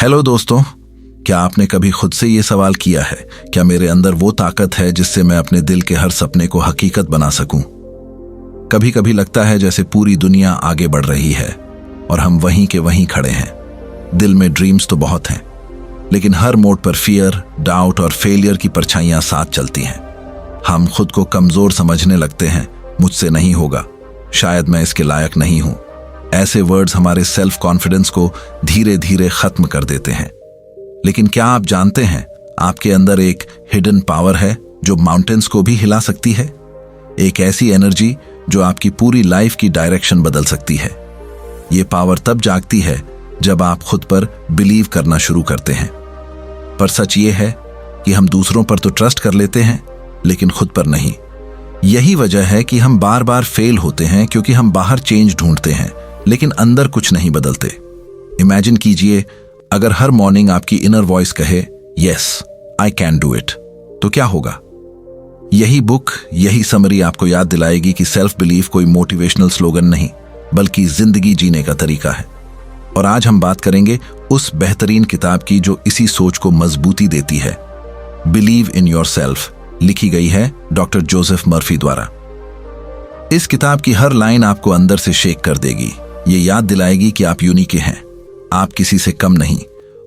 Hello दोस्तों, क्या आपने कभी खुद से ये सवाल किया है, क्या मेरे अंदर वो ताकत है जिससे मैं अपने दिल के हर सपने को हकीकत बना सकूं? कभी कभी लगता है जैसे पूरी दुनिया आगे बढ़ रही है और हम वहीं के वहीं खड़े हैं। दिल में ड्रीम्स तो बहुत हैं, लेकिन हर मोड़ पर फियर, डाउट और फेलियर की परछाइयां साथ चलती हैं। हम खुद को कमजोर समझने लगते हैं, मुझसे नहीं होगा, शायद मैं इसके लायक नहीं हूं। ऐसे वर्ड्स हमारे सेल्फ कॉन्फिडेंस को धीरे धीरे खत्म कर देते हैं। लेकिन क्या आप जानते हैं, आपके अंदर एक हिडन पावर है जो माउंटेन्स को भी हिला सकती है। एक ऐसी एनर्जी जो आपकी पूरी लाइफ की डायरेक्शन बदल सकती है। ये पावर तब जागती है जब आप खुद पर बिलीव करना शुरू करते हैं। पर सच ये है कि हम दूसरों पर तो ट्रस्ट कर लेते हैं, लेकिन खुद पर नहीं। यही वजह है कि हम बार बार फेल होते हैं, क्योंकि हम बाहर चेंज ढूंढते हैं लेकिन अंदर कुछ नहीं बदलते। इमेजिन कीजिए, अगर हर मॉर्निंग आपकी इनर वॉइस कहे yes I can do it, तो क्या होगा? यही बुक, यही समरी आपको याद दिलाएगी कि सेल्फ बिलीफ कोई मोटिवेशनल स्लोगन नहीं, बल्कि जिंदगी जीने का तरीका है। और आज हम बात करेंगे उस बेहतरीन किताब की जो इसी सोच को मजबूती देती है। बिलीव इन योरसेल्फ लिखी गई है डॉक्टर जोसेफ मर्फी द्वारा। इस किताब की हर लाइन आपको अंदर से शेक कर देगी। ये याद दिलाएगी कि आप यूनिक हैं, आप किसी से कम नहीं,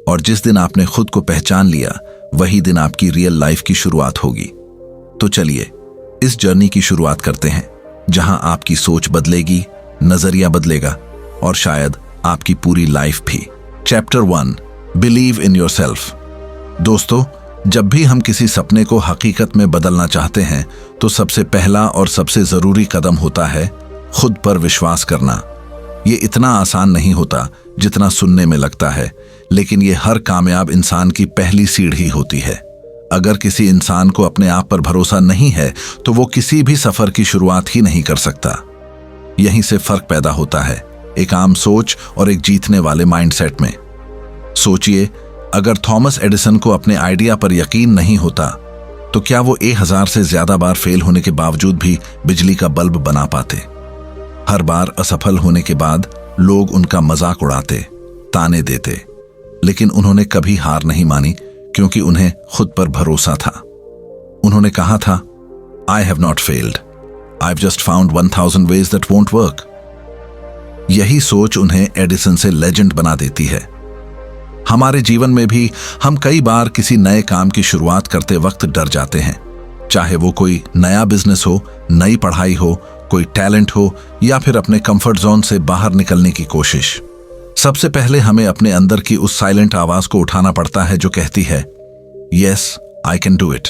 और जिस दिन आपने खुद को पहचान लिया वही दिन आपकी रियल लाइफ की शुरुआत होगी। तो चलिए इस जर्नी की शुरुआत करते हैं, जहां आपकी सोच बदलेगी, नजरिया बदलेगा और शायद आपकी पूरी लाइफ भी। Chapter 1, believe in yourself. दोस्तों, जब भी हम किसी सपने को हकीकत में बदलना चाहते हैं तो सबसे पहला और सबसे जरूरी कदम होता है खुद पर विश्वास करना। ये इतना आसान नहीं होता जितना सुनने में लगता है, लेकिन ये हर कामयाब इंसान की पहली सीढ़ी होती है। अगर किसी इंसान को अपने आप पर भरोसा नहीं है तो वो किसी भी सफर की शुरुआत ही नहीं कर सकता। यहीं से फर्क पैदा होता है, एक आम सोच और एक जीतने वाले माइंडसेट में। सोचिए, अगर थॉमस एडिसन को अपने आइडिया पर यकीन नहीं होता तो क्या वो 1000 से ज्यादा बार फेल होने के बावजूद भी बिजली का बल्ब बना पाते? हर बार असफल होने के बाद लोग उनका मजाक उड़ाते, ताने देते, लेकिन उन्होंने कभी हार नहीं मानी, क्योंकि उन्हें खुद पर भरोसा था। उन्होंने कहा था, I have not failed, I have just found 1000 ways that won't work. यही सोच उन्हें एडिसन से लेजेंड बना देती है। हमारे जीवन में भी हम कई बार किसी नए काम की शुरुआत करते वक्त डर जाते हैं, चाहे वो कोई नया बिजनेस हो, नई पढ़ाई हो, कोई टैलेंट हो या फिर अपने कंफर्ट जोन से बाहर निकलने की कोशिश। सबसे पहले हमें अपने अंदर की उस साइलेंट आवाज को उठाना पड़ता है जो कहती है yes I can do it.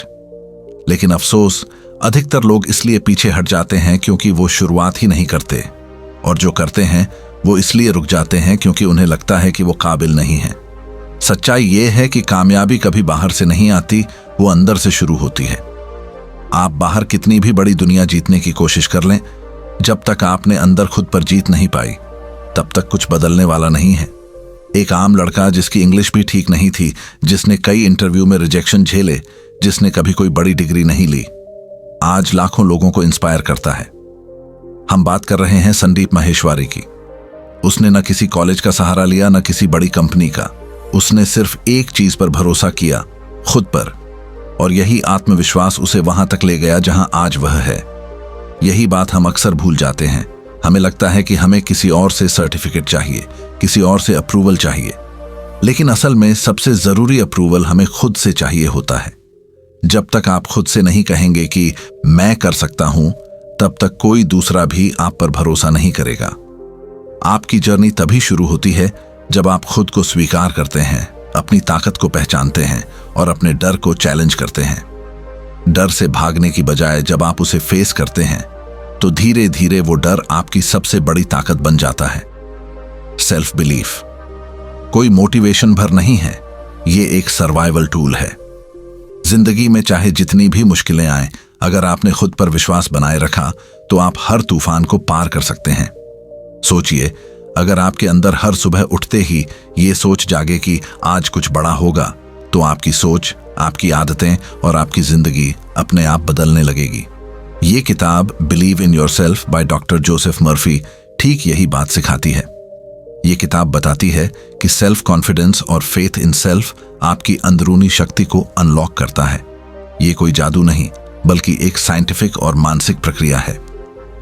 लेकिन अफसोस, अधिकतर लोग इसलिए पीछे हट जाते हैं क्योंकि वो शुरुआत ही नहीं करते, और जो करते हैं वो इसलिए रुक जाते हैं क्योंकि उन्हें लगता है कि वो काबिल नहीं है। सच्चाई ये है कि कामयाबी कभी बाहर से नहीं आती, वो अंदर से शुरू होती है। आप बाहर कितनी भी बड़ी दुनिया जीतने की कोशिश कर लें, जब तक आपने अंदर खुद पर जीत नहीं पाई तब तक कुछ बदलने वाला नहीं है। एक आम लड़का जिसकी इंग्लिश भी ठीक नहीं थी, जिसने कई इंटरव्यू में रिजेक्शन झेले, जिसने कभी कोई बड़ी डिग्री नहीं ली, आज लाखों लोगों को इंस्पायर करता है। हम बात कर रहे हैं संदीप माहेश्वरी की। उसने न किसी कॉलेज का सहारा लिया, न किसी बड़ी कंपनी का। उसने सिर्फ एक चीज पर भरोसा किया, खुद पर, और यही आत्मविश्वास उसे वहां तक ले गया जहां आज वह है। यही बात हम अक्सर भूल जाते हैं। हमें लगता है कि हमें किसी और से सर्टिफिकेट चाहिए, किसी और से अप्रूवल चाहिए, लेकिन असल में सबसे जरूरी अप्रूवल हमें खुद से चाहिए होता है। जब तक आप खुद से नहीं कहेंगे कि मैं कर सकता हूं, तब तक कोई दूसरा भी आप पर भरोसा नहीं करेगा। आपकी जर्नी तभी शुरू होती है जब आप खुद को स्वीकार करते हैं, अपनी ताकत को पहचानते हैं और अपने डर को चैलेंज करते हैं। डर से भागने की बजाय जब आप उसे फेस करते हैं तो धीरे धीरे वो डर आपकी सबसे बड़ी ताकत बन जाता है। सेल्फ बिलीफ कोई मोटिवेशन भर नहीं है, ये एक सर्वाइवल टूल है। जिंदगी में चाहे जितनी भी मुश्किलें आए, अगर आपने खुद पर विश्वास बनाए रखा तो आप हर तूफान को पार कर सकते हैं। सोचिए, अगर आपके अंदर हर सुबह उठते ही ये सोच जागे कि आज कुछ बड़ा होगा, तो आपकी सोच, आपकी आदतें और आपकी जिंदगी अपने आप बदलने लगेगी। ये किताब believe in yourself by doctor Joseph Murphy ठीक यही बात सिखाती है। ये किताब बताती है कि सेल्फ कॉन्फिडेंस और फेथ इन सेल्फ आपकी अंदरूनी शक्ति को अनलॉक करता है। ये कोई जादू नहीं, बल्कि एक साइंटिफिक और मानसिक प्रक्रिया है।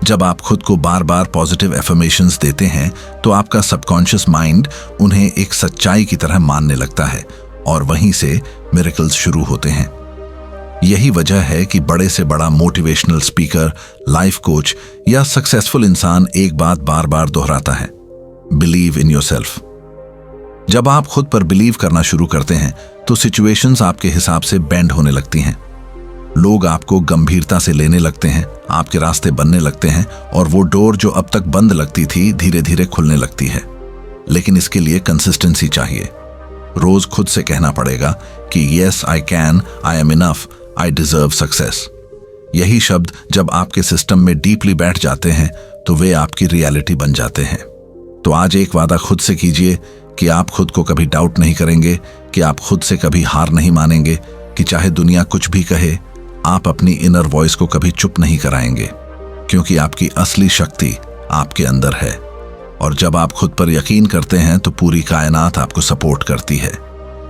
जब आप खुद को बार बार पॉजिटिव एफर्मेशंस देते हैं तो आपका सबकॉन्शियस माइंड उन्हें एक सच्चाई की तरह मानने लगता है और वहीं से मिरेकल्स शुरू होते हैं। यही वजह है कि बड़े से बड़ा मोटिवेशनल स्पीकर, लाइफ कोच या सक्सेसफुल इंसान एक बात बार बार दोहराता है, बिलीव इन योरसेल्फ। जब आप खुद पर बिलीव करना शुरू करते हैं तो सिचुएशंस आपके हिसाब से बेंड होने लगती हैं। लोग आपको गंभीरता से लेने लगते हैं, आपके रास्ते बनने लगते हैं और वो डोर जो अब तक बंद लगती थी धीरे धीरे खुलने लगती है। लेकिन इसके लिए कंसिस्टेंसी चाहिए। रोज खुद से कहना पड़ेगा कि yes I can, I am enough, I deserve success. यही शब्द जब आपके सिस्टम में डीपली बैठ जाते हैं तो वे आपकी रियलिटी बन जाते हैं। तो आज एक वादा खुद से कीजिए कि आप खुद को कभी डाउट नहीं करेंगे, कि आप खुद से कभी हार नहीं मानेंगे, कि चाहे दुनिया कुछ भी कहे आप अपनी इनर वॉइस को कभी चुप नहीं कराएंगे, क्योंकि आपकी असली शक्ति आपके अंदर है। और जब आप खुद पर यकीन करते हैं तो पूरी कायनात आपको सपोर्ट करती है।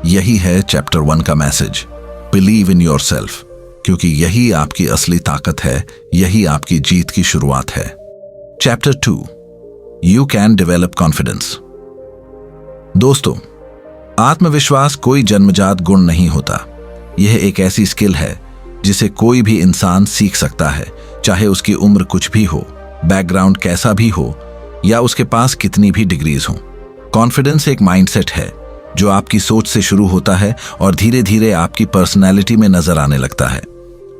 यही है चैप्टर 1 का मैसेज, बिलीव इन योरसेल्फ, क्योंकि यही आपकी असली ताकत है, यही आपकी जीत की शुरुआत है। Chapter 2, you can develop confidence. दोस्तों, आत्मविश्वास कोई जन्मजात गुण नहीं होता। यह एक ऐसी स्किल है जिसे कोई भी इंसान सीख सकता है, चाहे उसकी उम्र कुछ भी हो, बैकग्राउंड कैसा भी हो या उसके पास कितनी भी डिग्रीज हों। कॉन्फिडेंस एक माइंडसेट है जो आपकी सोच से शुरू होता है और धीरे धीरे आपकी पर्सनैलिटी में नजर आने लगता है।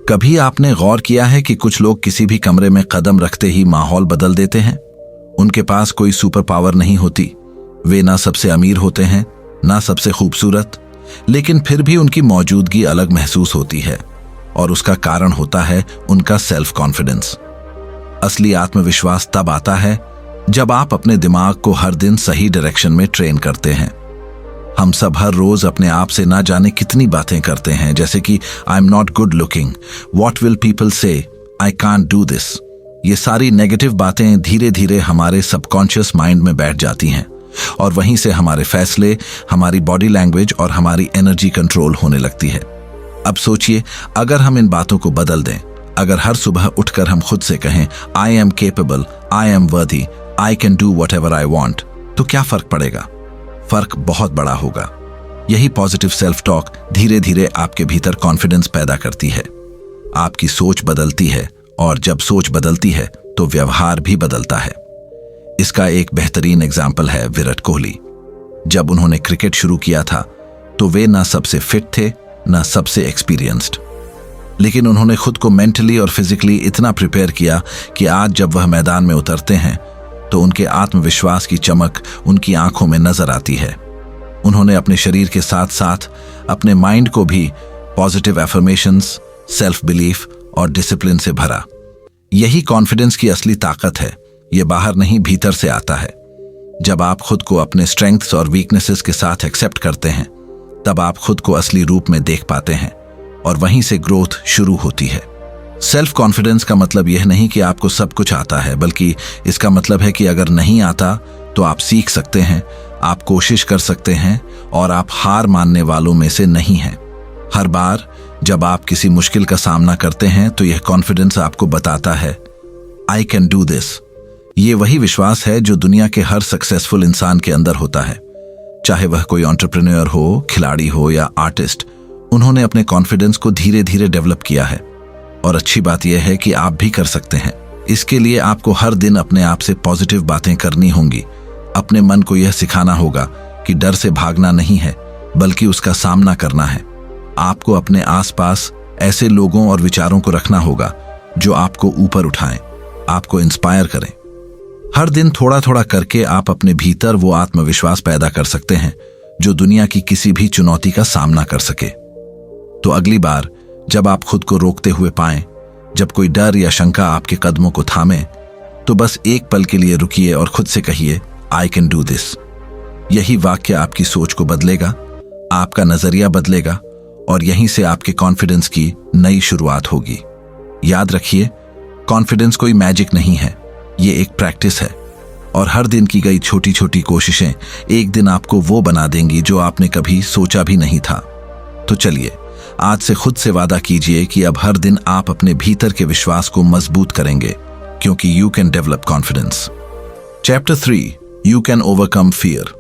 कभी आपने गौर किया है कि कुछ लोग किसी भी कमरे में कदम रखते ही माहौल बदल देते हैं? उनके पास कोई सुपर पावर नहीं होती, वे ना सबसे अमीर होते हैं ना सबसे खूबसूरत, लेकिन फिर भी उनकी मौजूदगी अलग महसूस होती है और उसका कारण होता है उनका सेल्फ कॉन्फिडेंस। असली आत्मविश्वास तब आता है जब आप अपने दिमाग को हर दिन सही डायरेक्शन में ट्रेन करते हैं। हम सब हर रोज अपने आप से ना जाने कितनी बातें करते हैं, जैसे कि आई am not good looking, what will people से, आई कांट डू दिस। ये सारी नेगेटिव बातें धीरे धीरे हमारे सबकॉन्शियस माइंड में बैठ जाती हैं और वहीं से हमारे फैसले, हमारी बॉडी लैंग्वेज और हमारी एनर्जी कंट्रोल होने लगती है। अब सोचिए, अगर हम इन बातों को बदल दें, अगर हर सुबह उठकर हम खुद से कहें I am capable, I am वर्दी, I can do whatever I want, तो क्या फर्क पड़ेगा? फर्क बहुत बड़ा होगा। यही पॉजिटिव सेल्फ टॉक धीरे धीरे आपके भीतर कॉन्फिडेंस पैदा करती है। आपकी सोच बदलती है और जब सोच बदलती है तो व्यवहार भी बदलता है। इसका एक बेहतरीन एग्जाम्पल है विराट कोहली। जब उन्होंने क्रिकेट शुरू किया था तो वे ना सबसे फिट थे ना सबसे एक्सपीरियंस्ड, लेकिन उन्होंने खुद को मेंटली और फिजिकली इतना प्रिपेयर किया कि आज जब वह मैदान में उतरते हैं तो उनके आत्मविश्वास की चमक उनकी आंखों में नजर आती है। उन्होंने अपने शरीर के साथ साथ अपने माइंड को भी पॉजिटिव एफर्मेशंस, सेल्फ बिलीफ और डिसिप्लिन से भरा। यही कॉन्फिडेंस की असली ताकत है। ये बाहर नहीं, भीतर से आता है। जब आप खुद को अपने स्ट्रेंथ्स और वीकनेसेस के साथ एक्सेप्ट करते हैं तब आप खुद को असली रूप में देख पाते हैं और वहीं से ग्रोथ शुरू होती है। सेल्फ कॉन्फिडेंस का मतलब यह नहीं कि आपको सब कुछ आता है, बल्कि इसका मतलब है कि अगर नहीं आता तो आप सीख सकते हैं, आप कोशिश कर सकते हैं और आप हार मानने वालों में से नहीं हैं। हर बार जब आप किसी मुश्किल का सामना करते हैं तो यह कॉन्फिडेंस आपको बताता है आई कैन डू दिस। ये वही विश्वास है जो दुनिया के हर सक्सेसफुल इंसान के अंदर होता है, चाहे वह कोई एंटरप्रेन्योर हो, खिलाड़ी हो या आर्टिस्ट। उन्होंने अपने कॉन्फिडेंस को धीरे धीरे डेवलप किया है और अच्छी बात यह है कि आप भी कर सकते हैं। इसके लिए आपको हर दिन अपने आप से पॉजिटिव बातें करनी होंगी। अपने मन को यह सिखाना होगा कि डर से भागना नहीं है, बल्कि उसका सामना करना है। आपको अपने आसपास ऐसे लोगों और विचारों को रखना होगा जो आपको ऊपर उठाएं, आपको इंस्पायर करें। हर दिन थोड़ा थोड़ा करके आप अपने भीतर वो आत्मविश्वास पैदा कर सकते हैं जो दुनिया की किसी भी चुनौती का सामना कर सके। तो अगली बार जब आप खुद को रोकते हुए पाएं, जब कोई डर या शंका आपके कदमों को थामे, तो बस एक पल के लिए रुकिए और खुद से कहिए आई कैन डू दिस। यही वाक्य आपकी सोच को बदलेगा, आपका नजरिया बदलेगा और यहीं से आपके कॉन्फिडेंस की नई शुरुआत होगी। याद रखिए, कॉन्फिडेंस कोई मैजिक नहीं है, ये एक प्रैक्टिस है और हर दिन की गई छोटी छोटी कोशिशें एक दिन आपको वो बना देंगी जो आपने कभी सोचा भी नहीं था। तो चलिए आज से खुद से वादा कीजिए कि अब हर दिन आप अपने भीतर के विश्वास को मजबूत करेंगे, क्योंकि you can develop confidence. Chapter 3, you can overcome fear.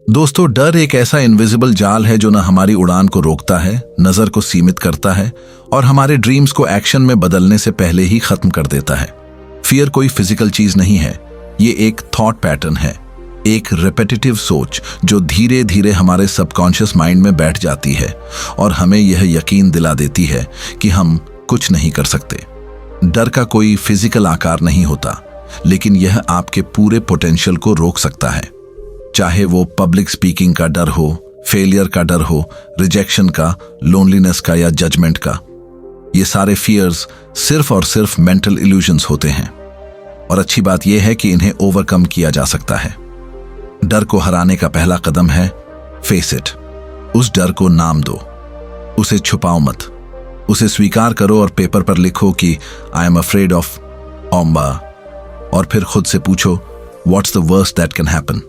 दोस्तों, डर एक ऐसा इनविजिबल जाल है जो न हमारी उड़ान को रोकता है, नजर को सीमित करता है और हमारे ड्रीम्स को एक्शन में बदलने से पहले ही खत्म कर देता है। फियर कोई फिजिकल चीज नहीं है, ये एक थॉट पैटर्न है, एक रिपीटेटिव सोच जो धीरे धीरे हमारे सबकॉन्शियस माइंड में बैठ जाती है और हमें यह यकीन दिला देती है कि हम कुछ नहीं कर सकते। डर का कोई फिजिकल आकार नहीं होता, लेकिन यह आपके पूरे पोटेंशियल को रोक सकता है। चाहे वो पब्लिक स्पीकिंग का डर हो, फेलियर का डर हो, रिजेक्शन का, लोनलीनेस का या जजमेंट का, ये सारे फियर्स सिर्फ और सिर्फ मेंटल इल्यूजन्स होते हैं। और अच्छी बात यह है कि इन्हें ओवरकम किया जा सकता है। डर को हराने का पहला कदम है फेस इट। उस डर को नाम दो, उसे छुपाओ मत, उसे स्वीकार करो और पेपर पर लिखो कि आई एम अफ्रेड ऑफ ओम्बा, और फिर खुद से पूछो what's the worst that can happen.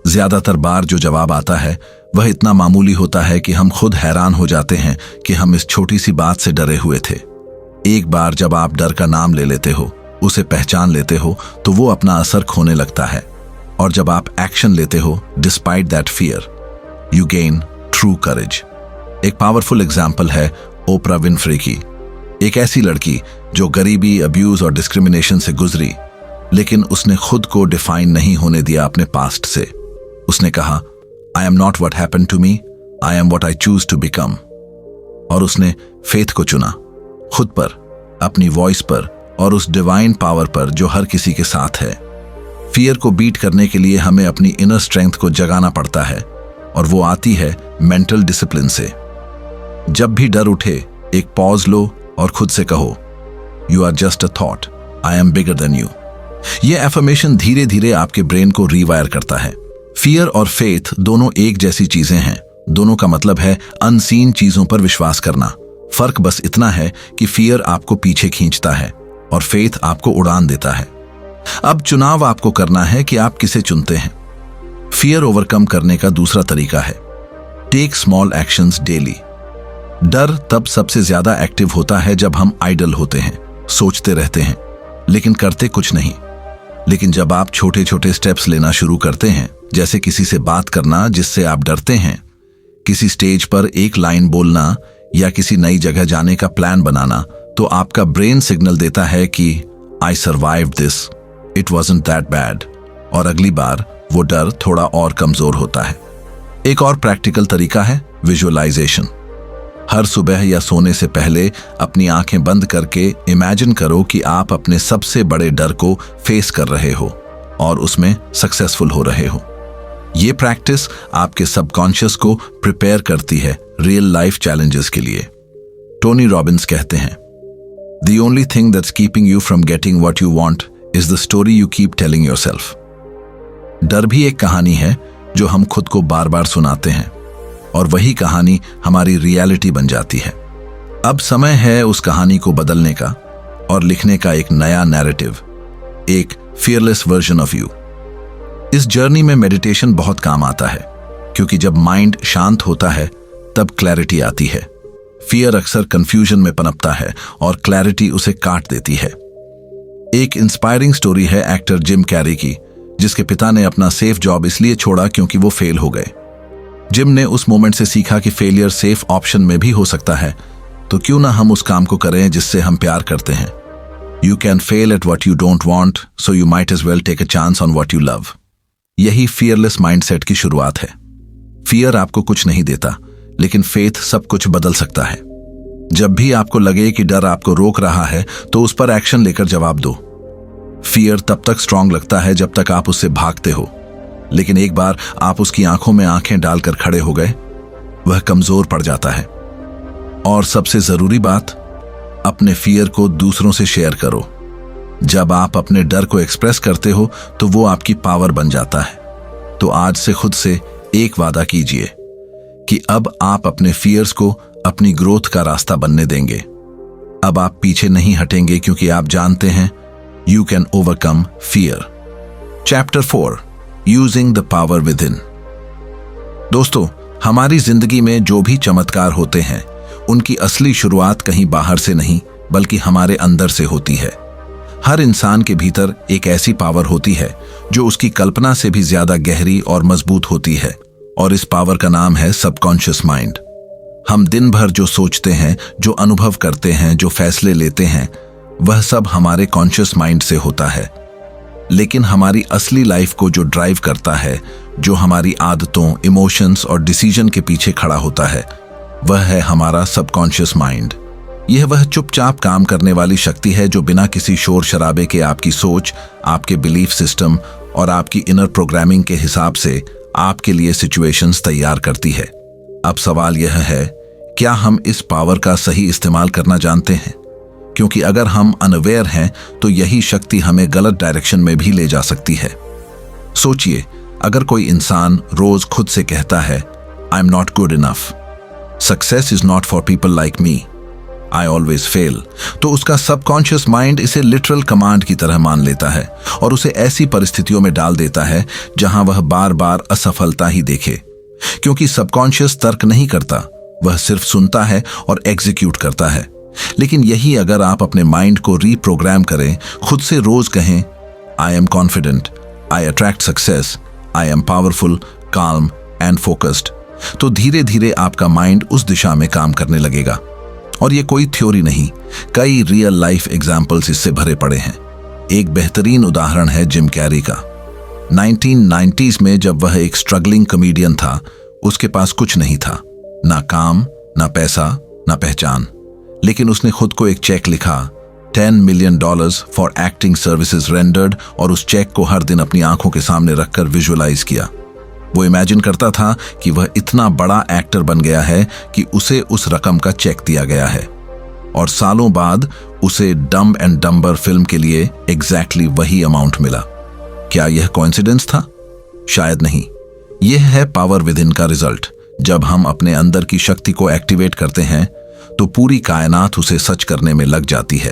ज्यादातर बार जो जवाब आता है वह इतना मामूली होता है कि हम खुद हैरान हो जाते हैं कि हम इस छोटी सी बात से डरे हुए थे। एक बार जब आप डर का नाम ले लेते हो, उसे पहचान लेते हो, तो वो अपना असर खोने लगता है। और जब आप एक्शन लेते हो despite that fear, you gain true courage. एक पावरफुल एग्जाम्पल है ओपरा विनफ्रे की, एक ऐसी लड़की जो गरीबी, अब्यूज और डिस्क्रिमिनेशन से गुजरी, लेकिन उसने खुद को डिफाइन नहीं होने दिया अपने पास्ट से। उसने कहा, I am not what happen to me, I am what I choose to become. और उसने फेथ को चुना, खुद पर, अपनी वॉइस पर और उस डिवाइन पावर पर जो हर किसी के साथ है। फियर को बीट करने के लिए हमें अपनी इनर स्ट्रेंथ को जगाना पड़ता है, और वो आती है मेंटल डिसिप्लिन से। जब भी डर उठे, एक पॉज लो और खुद से कहो, you are just a thought, I am bigger than you. यह एफर्मेशन धीरे धीरे आपके ब्रेन को रीवायर करता है। फियर और फेथ दोनों एक जैसी चीजें हैं, दोनों का मतलब है अनसीन चीजों पर विश्वास करना। फर्क बस इतना है कि फियर आपको पीछे खींचता है और फेथ आपको उड़ान देता है। अब चुनाव आपको करना है कि आप किसे चुनते हैं। फियर ओवरकम करने का दूसरा तरीका है टेक स्मॉल एक्शंस डेली। डर तब सबसे ज्यादा एक्टिव होता है जब हम आइडल होते हैं, सोचते रहते हैं लेकिन करते कुछ नहीं। लेकिन जब आप छोटे छोटे स्टेप्स लेना शुरू करते हैं, जैसे किसी से बात करना जिससे आप डरते हैं, किसी स्टेज पर एक लाइन बोलना या किसी नई जगह जाने का प्लान बनाना, तो आपका ब्रेन सिग्नल देता है कि I survived this, it wasn't that bad, और अगली बार वो डर थोड़ा और कमजोर होता है। एक और प्रैक्टिकल तरीका है विजुअलाइजेशन। हर सुबह या सोने से पहले अपनी आंखें बंद करके इमेजिन करो कि आप अपने सबसे बड़े डर को फेस कर रहे हो और उसमें सक्सेसफुल हो रहे हो। ये प्रैक्टिस आपके सबकॉन्शियस को प्रिपेयर करती है रियल लाइफ चैलेंजेस के लिए। टोनी रॉबिन्स कहते हैं, The only thing that's keeping you from getting what you want is the story you keep telling yourself. डर भी एक कहानी है जो हम खुद को बार बार सुनाते हैं, और वही कहानी हमारी रियलिटी बन जाती है। अब समय है उस कहानी को बदलने का और लिखने का एक नया नैरेटिव, एक फियरलेस वर्जन ऑफ यू। इस जर्नी में मेडिटेशन बहुत काम आता है, क्योंकि जब माइंड शांत होता है तब क्लैरिटी आती है। फियर अक्सर कंफ्यूजन में पनपता है और क्लैरिटी उसे काट देती है। एक इंस्पायरिंग स्टोरी है एक्टर जिम कैरी की, जिसके पिता ने अपना सेफ जॉब इसलिए छोड़ा क्योंकि वो फेल हो गए। जिम ने उस मोमेंट से सीखा कि फेलियर सेफ ऑप्शन में भी हो सकता है, तो क्यों ना हम उस काम को करें जिससे हम प्यार करते हैं। You can fail at what you don't want, so you might as well take a chance on what you love. यही फियरलेस माइंडसेट की शुरुआत है। फियर आपको कुछ नहीं देता, लेकिन फेथ सब कुछ बदल सकता है। जब भी आपको लगे कि डर आपको रोक रहा है, तो उस पर एक्शन लेकर जवाब दो। फियर तब तक स्ट्रांग लगता है जब तक आप उससे भागते हो, लेकिन एक बार आप उसकी आंखों में आंखें डालकर खड़े हो गए, वह कमजोर पड़ जाता है। और सबसे जरूरी बात, अपने फियर को दूसरों से शेयर करो। जब आप अपने डर को एक्सप्रेस करते हो तो वो आपकी पावर बन जाता है। तो आज से खुद से एक वादा कीजिए कि अब आप अपने फियर्स को अपनी ग्रोथ का रास्ता बनने देंगे। अब आप पीछे नहीं हटेंगे, क्योंकि आप जानते हैं you can overcome fear. Chapter 4 using the power with in. दोस्तों, हमारी जिंदगी में जो भी चमत्कार होते हैं उनकी असली शुरुआत कहीं बाहर से नहीं बल्कि हमारे अंदर से होती है। हर इंसान के भीतर एक ऐसी पावर होती है जो उसकी कल्पना से भी ज्यादा गहरी और मजबूत होती है, और इस पावर का नाम है सबकॉन्शियस माइंड। हम दिन भर जो सोचते हैं, जो अनुभव करते हैं, जो फैसले लेते हैं, वह सब हमारे कॉन्शियस माइंड से होता है। लेकिन हमारी असली लाइफ को जो ड्राइव करता है, जो हमारी आदतों, इमोशंस और डिसीजन के पीछे खड़ा होता है, वह है हमारा सबकॉन्शियस माइंड। यह वह चुपचाप काम करने वाली शक्ति है जो बिना किसी शोर शराबे के आपकी सोच, आपके बिलीफ सिस्टम और आपकी इनर प्रोग्रामिंग के हिसाब से आपके लिए सिचुएशंस तैयार करती है। अब सवाल यह है, क्या हम इस पावर का सही इस्तेमाल करना जानते हैं? क्योंकि अगर हम अनअवेयर हैं तो यही शक्ति हमें गलत डायरेक्शन में भी ले जा सकती है। सोचिए, अगर कोई इंसान रोज खुद से कहता है, आई am not good enough, success is not for people like me, I always fail, तो उसका सबकॉन्शियस माइंड इसे लिटरल कमांड की तरह मान लेता है और उसे ऐसी परिस्थितियों में डाल देता है जहां वह बार बार असफलता ही देखे। क्योंकि सबकॉन्शियस तर्क नहीं करता, वह सिर्फ सुनता है और एग्जीक्यूट करता है। लेकिन यही अगर आप अपने माइंड को रीप्रोग्राम करें, खुद से रोज कहें, I am confident, I attract success, I am powerful, calm and focused, तो धीरे धीरे आपका माइंड उस दिशा में काम करने लगेगा। और ये कोई थ्योरी नहीं, कई रियल लाइफ एग्जाम्पल्स इससे भरे पड़े हैं। एक बेहतरीन उदाहरण है जिम कैरी का। 1990s में जब वह एक स्ट्रगलिंग कॉमेडियन था, उसके पास कुछ नहीं था, ना काम, ना पैसा, ना पहचान। लेकिन उसने खुद को एक चेक लिखा, $10 million for acting services rendered, और उस चेक को हर दिन अपनी आंखों के सामने रखकर विजुअलाइज किया। वो इमेजिन करता था कि वह इतना बड़ा एक्टर बन गया है कि उसे उस रकम का चेक दिया गया है। और सालों बाद उसे डम्ब एंड डम्बर फिल्म के लिए एग्जैक्टली वही अमाउंट मिला। क्या यह कोइंसिडेंस था? शायद नहीं। यह है पावर विद इन का रिजल्ट। जब हम अपने अंदर की शक्ति को एक्टिवेट करते हैं तो पूरी कायनात उसे सच करने में लग जाती है।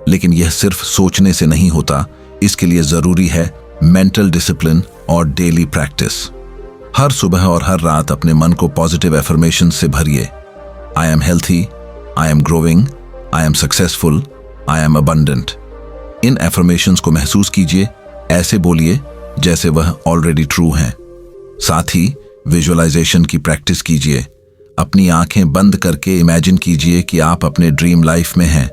लेकिन यह सिर्फ सोचने से नहीं होता, इसके लिए जरूरी है मेंटल डिसिप्लिन और डेली प्रैक्टिस। हर सुबह और हर रात अपने मन को पॉजिटिव एफर्मेशन से भरिए। I am healthy, I am growing, I am successful, I am abundant. In affirmations को महसूस कीजिए, ऐसे बोलिए जैसे वह ऑलरेडी ट्रू हैं। साथ ही विजुअलाइजेशन की प्रैक्टिस कीजिए। अपनी आंखें बंद करके इमेजिन कीजिए कि आप अपने ड्रीम लाइफ में हैं।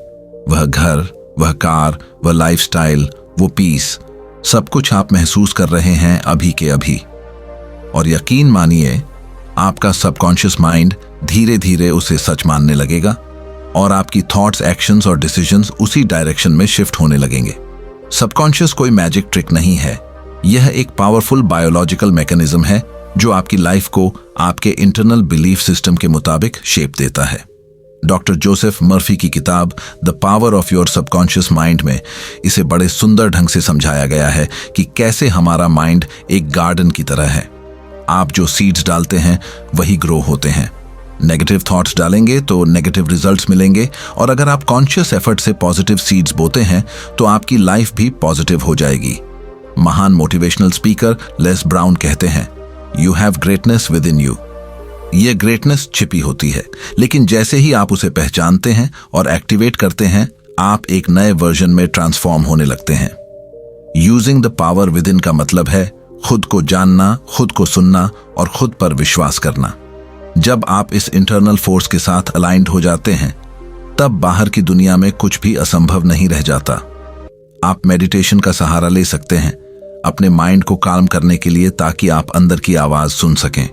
वह घर, वह कार, वह लाइफस्टाइल, वो पीस, सब कुछ आप महसूस कर रहे हैं अभी के अभी। और यकीन मानिए, आपका सबकॉन्शियस माइंड धीरे धीरे उसे सच मानने लगेगा और आपकी थॉट्स, एक्शंस और डिसीजंस उसी डायरेक्शन में शिफ्ट होने लगेंगे। सबकॉन्शियस कोई मैजिक ट्रिक नहीं है, यह एक पावरफुल बायोलॉजिकल मैकेनिज्म है जो आपकी लाइफ को आपके इंटरनल बिलीफ सिस्टम के मुताबिक शेप देता है। डॉक्टर जोसेफ मर्फी की किताब the power of your subconscious mind में इसे बड़े सुंदर ढंग से समझाया गया है कि कैसे हमारा माइंड एक गार्डन की तरह है। आप जो सीड्स डालते हैं वही ग्रो होते हैं। नेगेटिव थॉट्स डालेंगे तो नेगेटिव रिजल्ट्स मिलेंगे, और अगर आप कॉन्शियस एफर्ट से पॉजिटिव सीड्स बोते हैं तो आपकी लाइफ भी पॉजिटिव हो जाएगी। महान मोटिवेशनल स्पीकर लेस ब्राउन कहते हैं, you have greatness with in you. ये ग्रेटनेस छिपी होती है, लेकिन जैसे ही आप उसे पहचानते हैं और एक्टिवेट करते हैं, आप एक नए वर्जन में ट्रांसफॉर्म होने लगते हैं। Using the power with in का मतलब है खुद को जानना, खुद को सुनना और खुद पर विश्वास करना। जब आप इस इंटरनल फोर्स के साथ अलाइंड हो जाते हैं, तब बाहर की दुनिया में कुछ भी असंभव नहीं रह जाता। आप मेडिटेशन का सहारा ले सकते हैं अपने माइंड को काम करने के लिए, ताकि आप अंदर की आवाज सुन सकें।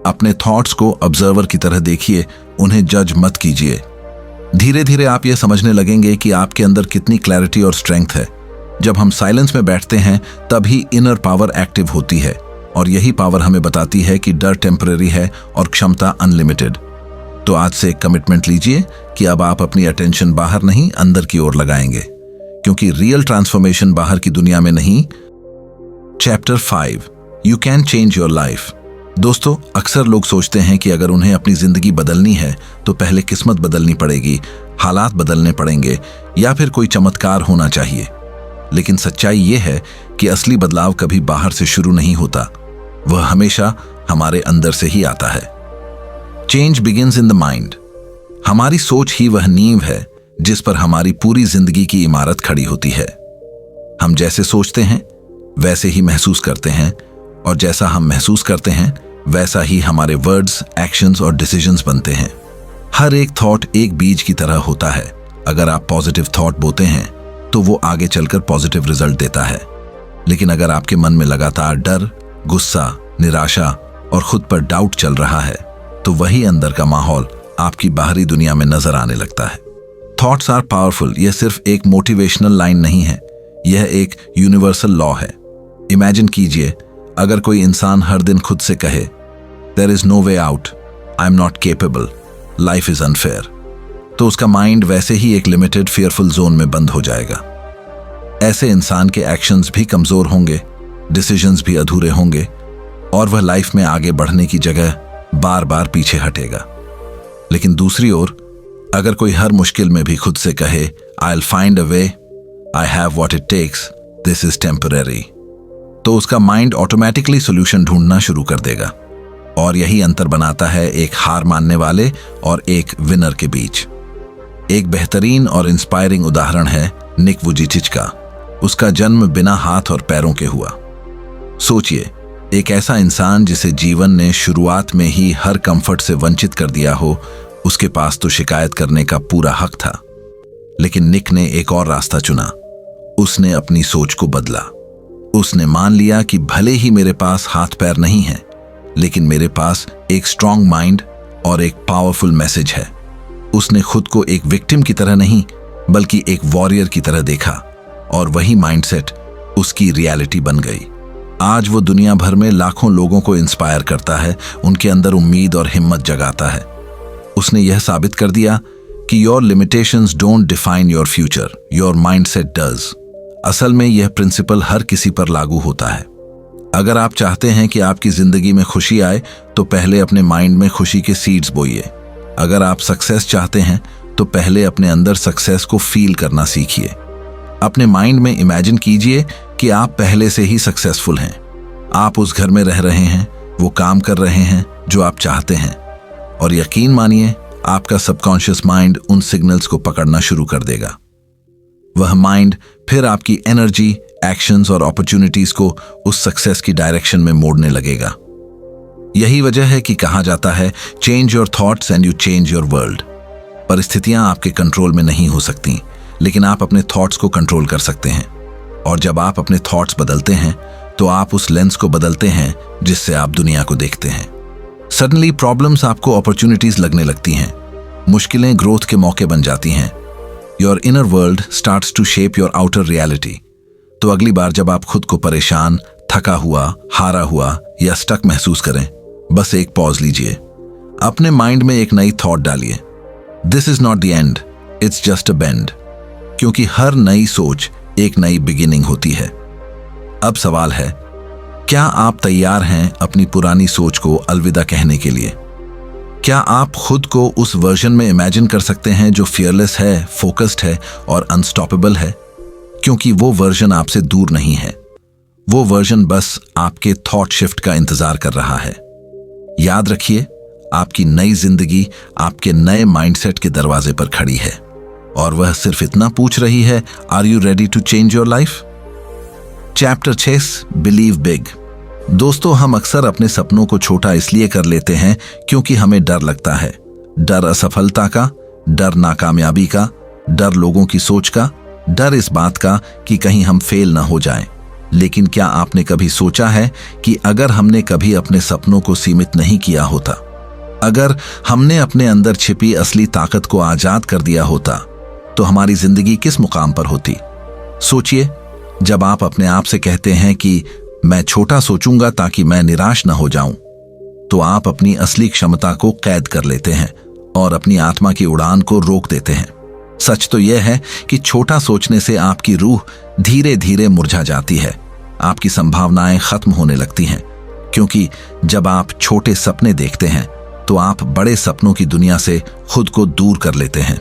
अपने थॉट्स को ऑब्जर्वर की तरह देखिए, उन्हें जज मत कीजिए। धीरे धीरे आप यह समझने लगेंगे कि आपके अंदर कितनी क्लैरिटी और स्ट्रेंथ है। जब हम साइलेंस में बैठते हैं तभी इनर पावर एक्टिव होती है, और यही पावर हमें बताती है कि डर टेम्परेरी है और क्षमता अनलिमिटेड। तो आज से एक कमिटमेंट लीजिए कि अब आप अपनी अटेंशन बाहर नहीं, अंदर की ओर लगाएंगे, क्योंकि रियल ट्रांसफॉर्मेशन बाहर की दुनिया में नहीं। Chapter 5 you can change your life. दोस्तों, अक्सर लोग सोचते हैं कि अगर उन्हें अपनी जिंदगी बदलनी है तो पहले किस्मत बदलनी पड़ेगी, हालात बदलने पड़ेंगे, या फिर कोई चमत्कार होना चाहिए। लेकिन सच्चाई यह है कि असली बदलाव कभी बाहर से शुरू नहीं होता, वह हमेशा हमारे अंदर से ही आता है। Change begins in the mind. हमारी सोच ही वह नींव है जिस पर हमारी पूरी जिंदगी की इमारत खड़ी होती है। हम जैसे सोचते हैं वैसे ही महसूस करते हैं, और जैसा हम महसूस करते हैं वैसा ही हमारे वर्ड्स, एक्शंस और डिसीजंस बनते हैं। हर एक थॉट एक बीज की तरह होता है। अगर आप पॉजिटिव थॉट बोते हैं तो वो आगे चलकर पॉजिटिव रिजल्ट देता है, लेकिन अगर आपके मन में लगातार डर, गुस्सा, निराशा और खुद पर डाउट चल रहा है तो वही अंदर का माहौल आपकी बाहरी दुनिया में नजर आने लगता है। Thoughts are powerful. यह सिर्फ एक मोटिवेशनल लाइन नहीं है, यह एक यूनिवर्सल लॉ है। इमेजिन कीजिए, अगर कोई इंसान हर दिन खुद से कहे there is no way out, I am not capable, life is unfair, तो उसका माइंड वैसे ही एक लिमिटेड फियरफुल जोन में बंद हो जाएगा। ऐसे इंसान के एक्शंस भी कमजोर होंगे, डिसीजंस भी अधूरे होंगे, और वह लाइफ में आगे बढ़ने की जगह बार बार पीछे हटेगा। लेकिन दूसरी ओर, अगर कोई हर मुश्किल में भी खुद से कहे I will find a way, I have what it takes, this is temporary, तो उसका माइंड ऑटोमेटिकली सॉल्यूशन ढूंढना शुरू कर देगा। और यही अंतर बनाता है एक हार मानने वाले और एक विनर के बीच। एक बेहतरीन और इंस्पायरिंग उदाहरण है निक वुजिचिच का। उसका जन्म बिना हाथ और पैरों के हुआ। सोचिए, एक ऐसा इंसान जिसे जीवन ने शुरुआत में ही हर कंफर्ट से वंचित कर दिया हो, उसके पास तो शिकायत करने का पूरा हक था। लेकिन निक ने एक और रास्ता चुना। उसने अपनी सोच को बदला। उसने मान लिया कि भले ही मेरे पास हाथ पैर नहीं है, लेकिन मेरे पास एक स्ट्रांग माइंड और एक पावरफुल मैसेज है। उसने खुद को एक विक्टिम की तरह नहीं, बल्कि एक वॉरियर की तरह देखा, और वही माइंडसेट उसकी रियलिटी बन गई। आज वो दुनिया भर में लाखों लोगों को इंस्पायर करता है, उनके अंदर उम्मीद और हिम्मत जगाता है। उसने यह साबित कर दिया कि your limitations don't define your future, your mindset does. असल में यह प्रिंसिपल हर किसी पर लागू होता है। अगर आप चाहते हैं कि आपकी जिंदगी में खुशी आए तो पहले अपने माइंड में खुशी के सीड्स बोइए। अगर आप सक्सेस चाहते हैं तो पहले अपने अंदर सक्सेस को फील करना सीखिए। अपने माइंड में इमेजिन कीजिए कि आप पहले से ही सक्सेसफुल हैं। आप उस घर में रह रहे हैं, वो काम कर रहे हैं जो आप चाहते हैं, और यकीन मानिए आपका सबकॉन्शियस माइंड उन सिग्नल्स को पकड़ना शुरू कर देगा। वह माइंड फिर आपकी एनर्जी, एक्शंस और अपॉर्चुनिटीज को उस सक्सेस की डायरेक्शन में मोड़ने लगेगा। यही वजह है कि कहा जाता है change your thoughts and you change your world. परिस्थितियां आपके कंट्रोल में नहीं हो सकती, लेकिन आप अपने थॉट्स को कंट्रोल कर सकते हैं। और जब आप अपने थॉट्स बदलते हैं तो आप उस लेंस को बदलते हैं जिससे आप दुनिया को देखते हैं। सडनली प्रॉब्लम्स आपको अपॉर्चुनिटीज लगने लगती हैं, मुश्किलें ग्रोथ के मौके बन जाती हैं। Your inner world starts to shape your outer reality. तो अगली बार जब आप खुद को परेशान, थका हुआ, हारा हुआ या स्टक महसूस करें, बस एक पॉज लीजिए। अपने माइंड में एक नई थॉट डालिए, this is not the end, it's just a bend. क्योंकि हर नई सोच एक नई बिगिनिंग होती है। अब सवाल है, क्या आप तैयार हैं अपनी पुरानी सोच को अलविदा कहने के लिए? क्या आप खुद को उस वर्जन में इमेजिन कर सकते हैं जो फियरलेस है, फोकस्ड है और अनस्टॉपेबल है? क्योंकि वो वर्जन आपसे दूर नहीं है, वो वर्जन बस आपके थॉट शिफ्ट का इंतजार कर रहा है। याद रखिए, आपकी नई जिंदगी आपके नए माइंडसेट के दरवाजे पर खड़ी है, और वह सिर्फ इतना पूछ रही है, are you ready to change your life? Chapter 6, believe big. दोस्तों, हम अक्सर अपने सपनों को छोटा इसलिए कर लेते हैं क्योंकि हमें डर लगता है। डर असफलता का, डर नाकामयाबी का, डर लोगों की सोच का, डर इस बात का कि कहीं हम फेल ना हो जाएं। लेकिन क्या आपने कभी सोचा है कि अगर हमने कभी अपने सपनों को सीमित नहीं किया होता, अगर हमने अपने अंदर छिपी असली ताकत को आजाद कर दिया होता, तो हमारी जिंदगी किस मुकाम पर होती? सोचिए, जब आप अपने आप से कहते हैं कि मैं छोटा सोचूंगा ताकि मैं निराश न हो जाऊं, तो आप अपनी असली क्षमता को कैद कर लेते हैं और अपनी आत्मा की उड़ान को रोक देते हैं। सच तो यह है कि छोटा सोचने से आपकी रूह धीरे धीरे मुरझा जाती है, आपकी संभावनाएं खत्म होने लगती हैं, क्योंकि जब आप छोटे सपने देखते हैं तो आप बड़े सपनों की दुनिया से खुद को दूर कर लेते हैं।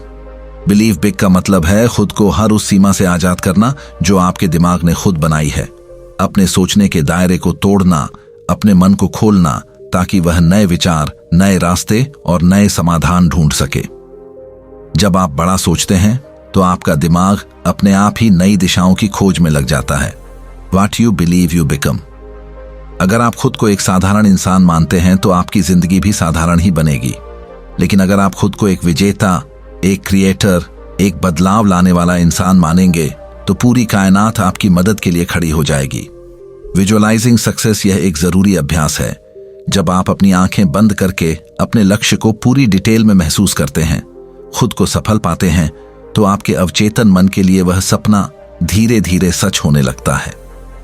बिलीव बिग का मतलब है खुद को हर उस सीमा से आजाद करना जो आपके दिमाग ने खुद बनाई है। अपने सोचने के दायरे को तोड़ना, अपने मन को खोलना ताकि वह नए विचार, नए रास्ते और नए समाधान ढूंढ सके। जब आप बड़ा सोचते हैं तो आपका दिमाग अपने आप ही नई दिशाओं की खोज में लग जाता है। What you believe you become। अगर आप खुद को एक साधारण इंसान मानते हैं तो आपकी जिंदगी भी साधारण ही बनेगी। लेकिन अगर आप खुद को एक विजेता, एक क्रिएटर, एक बदलाव लाने वाला इंसान मानेंगे तो पूरी कायनात आपकी मदद के लिए खड़ी हो जाएगी। विजुअलाइजिंग सक्सेस यह एक जरूरी अभ्यास है। जब आप अपनी आंखें बंद करके अपने लक्ष्य को पूरी डिटेल में महसूस करते हैं, खुद को सफल पाते हैं, तो आपके अवचेतन मन के लिए वह सपना धीरे धीरे सच होने लगता है।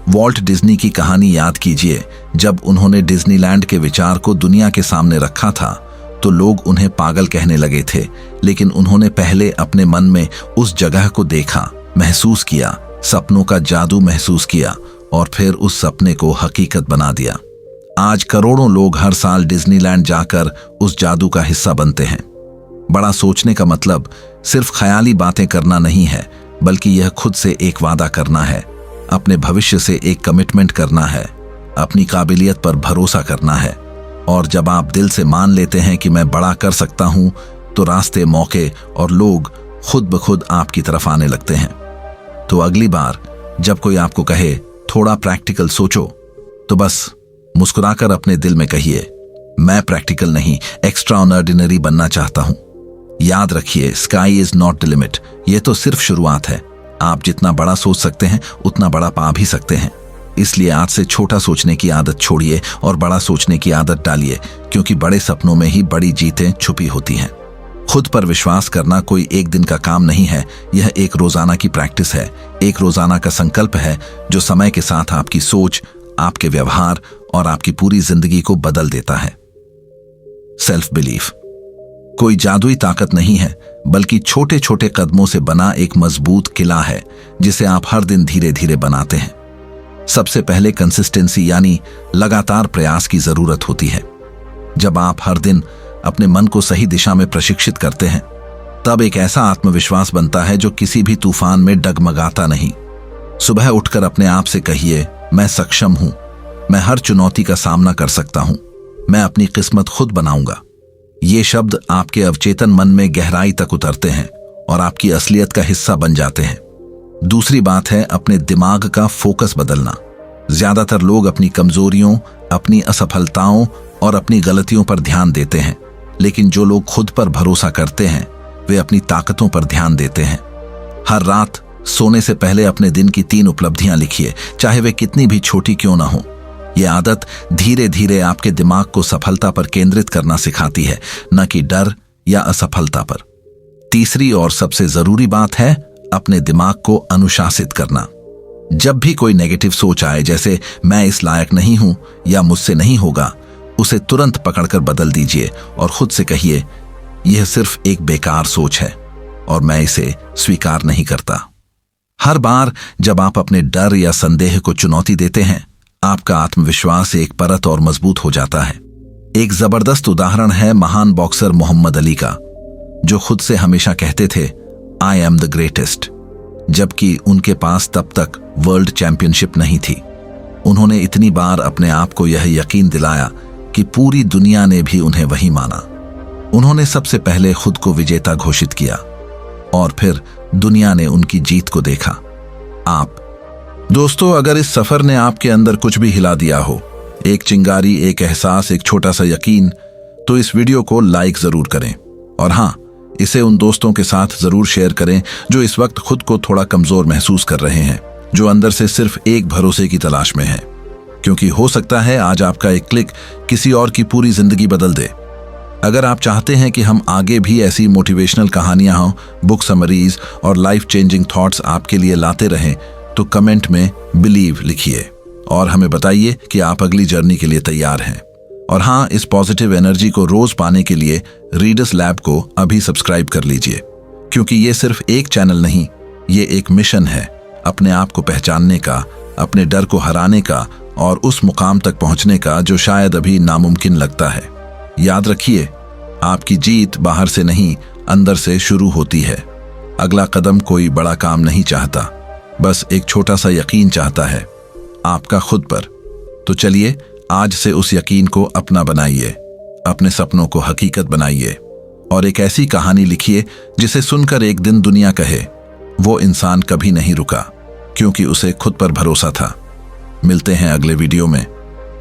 वॉल्ट डिज्नी की कहानी याद कीजिए। जब उन्होंने डिज्नीलैंड के विचार को दुनिया के सामने रखा था तो लोग उन्हें पागल कहने लगे थे, लेकिन उन्होंने पहले अपने मन में उस जगह को देखा, महसूस किया, सपनों का जादू महसूस किया और फिर उस सपने को हकीकत बना दिया। आज करोड़ों लोग हर साल डिज्नीलैंड जाकर उस जादू का हिस्सा बनते हैं। बड़ा सोचने का मतलब सिर्फ ख्याली बातें करना नहीं है, बल्कि यह खुद से एक वादा करना है, अपने भविष्य से एक कमिटमेंट करना है, अपनी काबिलियत पर भरोसा करना है। और जब आप दिल से मान लेते हैं कि मैं बड़ा कर सकता हूं, तो रास्ते, मौके और लोग खुद ब खुद आपकी तरफ आने लगते हैं। तो अगली बार जब कोई आपको कहे थोड़ा प्रैक्टिकल सोचो, तो बस मुस्कुराकर अपने दिल में कहिए, मैं प्रैक्टिकल नहीं, एक्स्ट्रा ऑर्डिनरी बनना चाहता हूं। याद रखिए, sky is not the limit. यह तो सिर्फ शुरुआत है। आप जितना बड़ा सोच सकते हैं उतना बड़ा पा भी सकते हैं। इसलिए आज से छोटा सोचने की आदत छोड़िए और बड़ा सोचने की आदत डालिए, क्योंकि बड़े सपनों में ही बड़ी जीतें छुपी होती हैं। खुद पर विश्वास करना कोई एक दिन का काम नहीं है, यह एक रोजाना की प्रैक्टिस है, एक रोजाना का संकल्प है जो समय के साथ आपकी सोच, आपके व्यवहार और आपकी पूरी जिंदगी को बदल देता है। सेल्फ बिलीफ कोई जादुई ताकत नहीं है, बल्कि छोटे छोटे कदमों से बना एक मजबूत किला है जिसे आप हर दिन धीरे धीरे बनाते हैं। सबसे पहले कंसिस्टेंसी यानी लगातार प्रयास की जरूरत होती है। जब आप हर दिन अपने मन को सही दिशा में प्रशिक्षित करते हैं, तब एक ऐसा आत्मविश्वास बनता है जो किसी भी तूफान में डगमगाता नहीं। सुबह उठकर अपने आप से कहिए, मैं सक्षम हूं, मैं हर चुनौती का सामना कर सकता हूं, मैं अपनी किस्मत खुद बनाऊंगा। ये शब्द आपके अवचेतन मन में गहराई तक उतरते हैं और आपकी असलियत का हिस्सा बन जाते हैं। दूसरी बात है अपने दिमाग का फोकस बदलना। ज्यादातर लोग अपनी कमजोरियों, अपनी असफलताओं और अपनी गलतियों पर ध्यान देते हैं, लेकिन जो लोग खुद पर भरोसा करते हैं वे अपनी ताकतों पर ध्यान देते हैं। हर रात सोने से पहले अपने दिन की 3 उपलब्धियां लिखिए, चाहे वे कितनी भी छोटी क्यों ना हो। यह आदत धीरे धीरे आपके दिमाग को सफलता पर केंद्रित करना सिखाती है, न कि डर या असफलता पर। तीसरी और सबसे जरूरी बात है अपने दिमाग को अनुशासित करना। जब भी कोई नेगेटिव सोच आए, जैसे मैं इस लायक नहीं हूं या मुझसे नहीं होगा, उसे तुरंत पकड़कर बदल दीजिए और खुद से कहिए, यह सिर्फ एक बेकार सोच है और मैं इसे स्वीकार नहीं करता। हर बार जब आप अपने डर या संदेह को चुनौती देते हैं, आपका आत्मविश्वास एक परत और मजबूत हो जाता है। एक जबरदस्त उदाहरण है महान बॉक्सर मोहम्मद अली का, जो खुद से हमेशा कहते थे, आई एम द ग्रेटेस्ट, जबकि उनके पास तब तक वर्ल्ड चैंपियनशिप नहीं थी। उन्होंने इतनी बार अपने आप को यह यकीन दिलाया कि पूरी दुनिया ने भी उन्हें वही माना। उन्होंने सबसे पहले खुद को विजेता घोषित किया और फिर दुनिया ने उनकी जीत को देखा। आप दोस्तों, अगर इस सफर ने आपके अंदर कुछ भी हिला दिया हो, एक चिंगारी, एक एहसास, एक छोटा सा यकीन, तो इस वीडियो को लाइक जरूर करें और हाँ, इसे उन दोस्तों के साथ जरूर शेयर करें जो इस वक्त खुद को थोड़ा कमजोर महसूस कर रहे हैं, जो अंदर से सिर्फ एक भरोसे की तलाश में है, क्योंकि हो सकता है आज आपका एक क्लिक किसी और की पूरी जिंदगी बदल दे। अगर आप चाहते हैं कि हम आगे भी ऐसी मोटिवेशनल कहानियां हों, बुक समरीज और लाइफ चेंजिंग थॉट्स आपके लिए लाते रहें, तो कमेंट में बिलीव लिखिए और हमें बताइए कि आप अगली जर्नी के लिए तैयार हैं। और हाँ, इस पॉजिटिव एनर्जी को रोज पाने के लिए रीडर्स लैब को अभी सब्सक्राइब कर लीजिए, क्योंकि ये सिर्फ एक चैनल नहीं, ये एक मिशन है अपने आप को पहचानने का, अपने डर को हराने का और उस मुकाम तक पहुंचने का जो शायद अभी नामुमकिन लगता है। याद रखिए, आपकी जीत बाहर से नहीं, अंदर से शुरू होती है। अगला कदम कोई बड़ा काम नहीं चाहता, बस एक छोटा सा यकीन चाहता है, आपका खुद पर। तो चलिए आज से उस यकीन को अपना बनाइए, अपने सपनों को हकीकत बनाइए और एक ऐसी कहानी लिखिए जिसे सुनकर एक दिन दुनिया कहे, वो इंसान कभी नहीं रुका क्योंकि उसे खुद पर भरोसा था। मिलते हैं अगले वीडियो में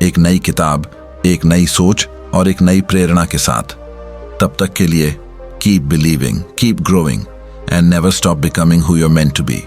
एक नई किताब, एक नई सोच और एक नई प्रेरणा के साथ। तब तक के लिए keep believing, keep growing and never stop becoming who you are meant to B.